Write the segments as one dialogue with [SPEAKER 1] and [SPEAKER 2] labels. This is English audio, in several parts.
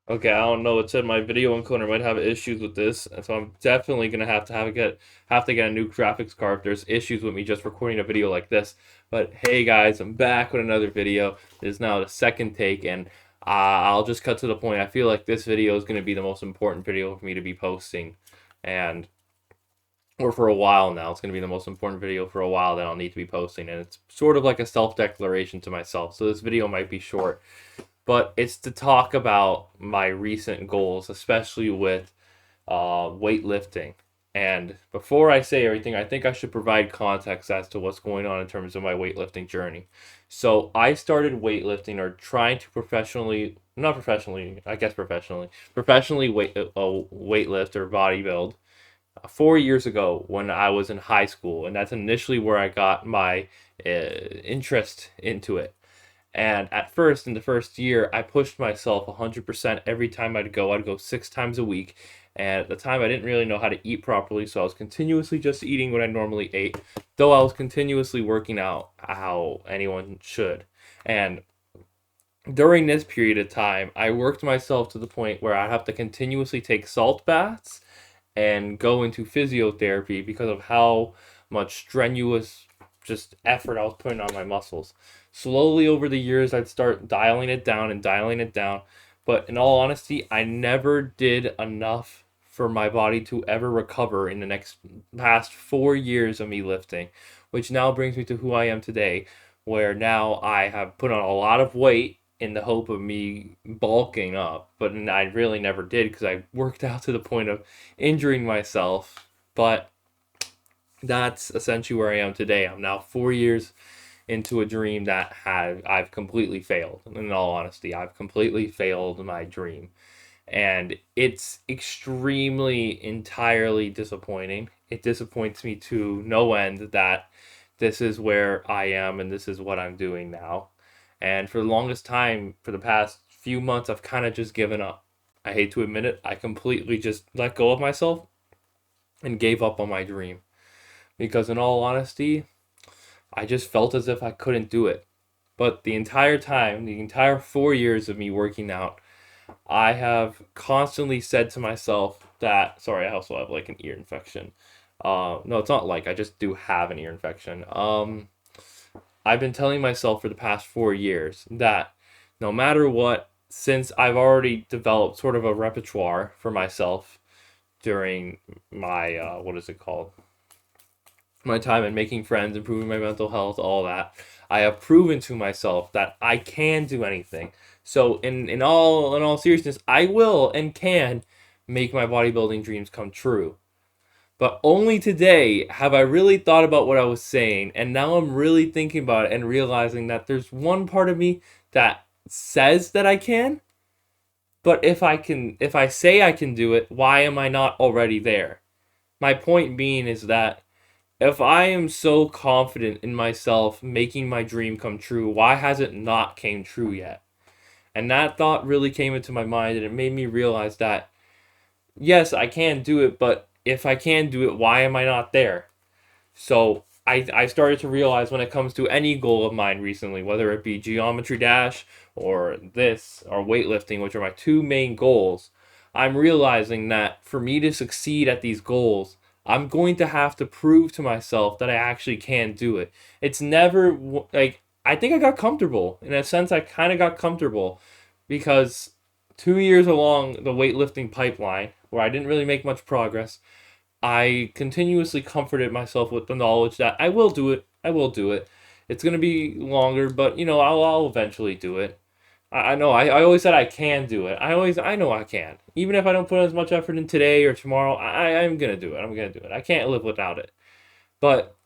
[SPEAKER 1] Okay, I don't know. It said my video encoder might have issues with this, and so I'm definitely gonna have to get a new graphics card if there's issues with me just recording a video like this. But hey guys, I'm back with another video. This is now the second take, and I'll just cut to the point. I feel like this video is gonna be the most important video for me to be posting, and or for a while now. It's gonna be the most important video for a while that I'll need to be posting, and it's sort of like a self-declaration to myself. So this video might be short, but it's to talk about my recent goals, especially with weightlifting. And before I say everything, I think I should provide context as to what's going on in terms of my weightlifting journey. So I started weightlifting or trying to professionally, not professionally, I guess professionally weightlift or bodybuild 4 years ago when I was in high school, and that's initially where I got my interest into it. And at first, in the first year, I pushed myself 100% every time I'd go. I'd go 6 times a week. And at the time, I didn't really know how to eat properly, so I was continuously just eating what I normally ate, though I was continuously working out how anyone should. And during this period of time, I worked myself to the point where I have to continuously take salt baths and go into physiotherapy because of how much strenuous just effort I was putting on my muscles. Slowly over the years, I'd start dialing it down and dialing it down. But in all honesty, I never did enough for my body to ever recover in the next past 4 years of me lifting, which now brings me to who I am today, where now I have put on a lot of weight in the hope of me bulking up, but I really never did because I worked out to the point of injuring myself. But that's essentially where I am today. I'm now 4 years into a dream that I've completely failed. In all honesty, I've completely failed my dream. And it's extremely entirely disappointing. It disappoints me to no end that this is where I am and this is what I'm doing now. And for the longest time, for the past few months, I've kind of just given up. I hate to admit it, I completely just let go of myself and gave up on my dream. Because in all honesty, I just felt as if I couldn't do it. But the entire time, the entire 4 years of me working out, I have constantly said to myself that, sorry, I also have like an ear infection. No, it's not like, I just do have an ear infection. I've been telling myself for the past 4 years that no matter what, since I've already developed sort of a repertoire for myself during my, what is it called? My time in making friends, improving my mental health, all that, I have proven to myself that I can do anything. So in all seriousness, I will and can make my bodybuilding dreams come true. But only today have I really thought about what I was saying, and now I'm really thinking about it and realizing that there's one part of me that says that I can, but if I say I can do it, why am I not already there? My point being is that if I am so confident in myself making my dream come true, why has it not came true yet? And that thought really came into my mind, and it made me realize that yes, I can do it, but if I can do it, why am I not there? So I started to realize when it comes to any goal of mine recently, whether it be Geometry Dash or this or weightlifting, which are my two main goals, I'm realizing that for me to succeed at these goals, I'm going to have to prove to myself that I actually can do it. It's never like I think I got comfortable. In a sense, I kind of got comfortable because 2 years along the weightlifting pipeline, where I didn't really make much progress, I continuously comforted myself with the knowledge that I will do it. I will do it. It's going to be longer, but I'll eventually do it. I know. I always said I can do it. I know I can. Even if I don't put as much effort in today or tomorrow, I'm going to do it. I'm going to do it. I can't live without it. But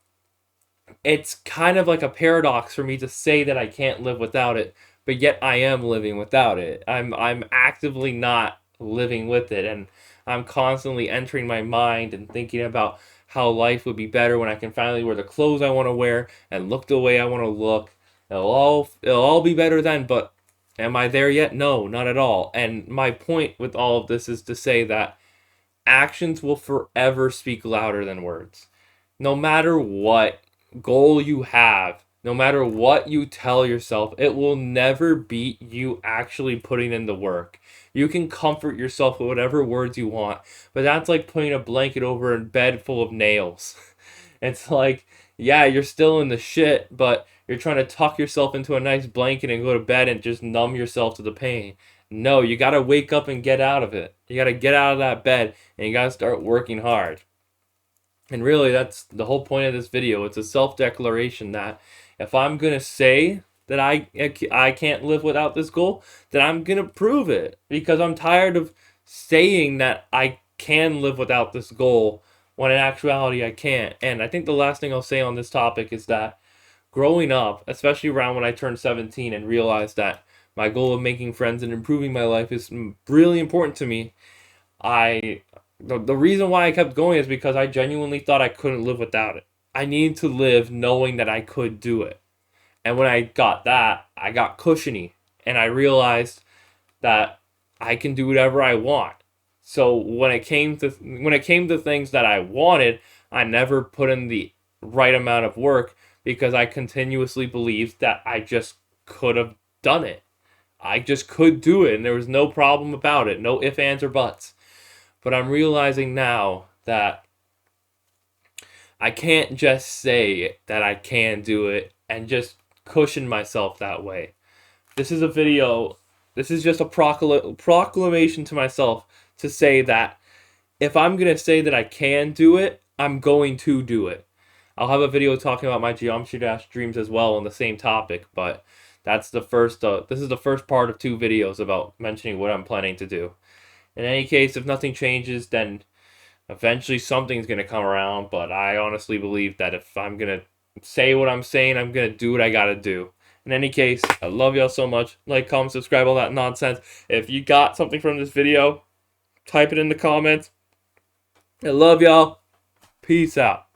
[SPEAKER 1] it's kind of like a paradox for me to say that I can't live without it, but yet I am living without it. I'm actively not living with it, and I'm constantly entering my mind and thinking about how life would be better when I can finally wear the clothes I want to wear and look the way I want to look. It'll all be better then, but am I there yet? No, not at all. And my point with all of this is to say that actions will forever speak louder than words. No matter what goal you have, No matter what you tell yourself, it will never beat you actually putting in the work. You can comfort yourself with whatever words you want, but that's like putting a blanket over a bed full of nails. It's like, yeah, you're still in the shit, but you're trying to tuck yourself into a nice blanket and go to bed and just numb yourself to the pain. No, you gotta wake up and get out of it. You gotta get out of that bed and you gotta start working hard. And really, that's the whole point of this video. It's a self-declaration that if I'm going to say that I can't live without this goal, then I'm going to prove it. Because I'm tired of saying that I can live without this goal when in actuality I can't. And I think the last thing I'll say on this topic is that growing up, especially around when I turned 17 and realized that my goal of making friends and improving my life is really important to me, I the reason why I kept going is because I genuinely thought I couldn't live without it. I needed to live knowing that I could do it. And when I got that, I got cushiony and I realized that I can do whatever I want. So when it came to things that I wanted, I never put in the right amount of work because I continuously believed that I just could have done it. I just could do it and there was no problem about it. No ifs, ands, or buts. But I'm realizing now that I can't just say that I can do it and just cushion myself that way. This is a video, this is just a proclamation to myself to say that if I'm going to say that I can do it, I'm going to do it. I'll have a video talking about my Geometry Dash dreams as well on the same topic, but that's the first, this is the first part of 2 videos about mentioning what I'm planning to do. In any case, if nothing changes, then eventually something's going to come around. But I honestly believe that if I'm going to say what I'm saying, I'm going to do what I got to do. In any case, I love y'all so much. Like, comment, subscribe, all that nonsense. If you got something from this video, type it in the comments. I love y'all. Peace out.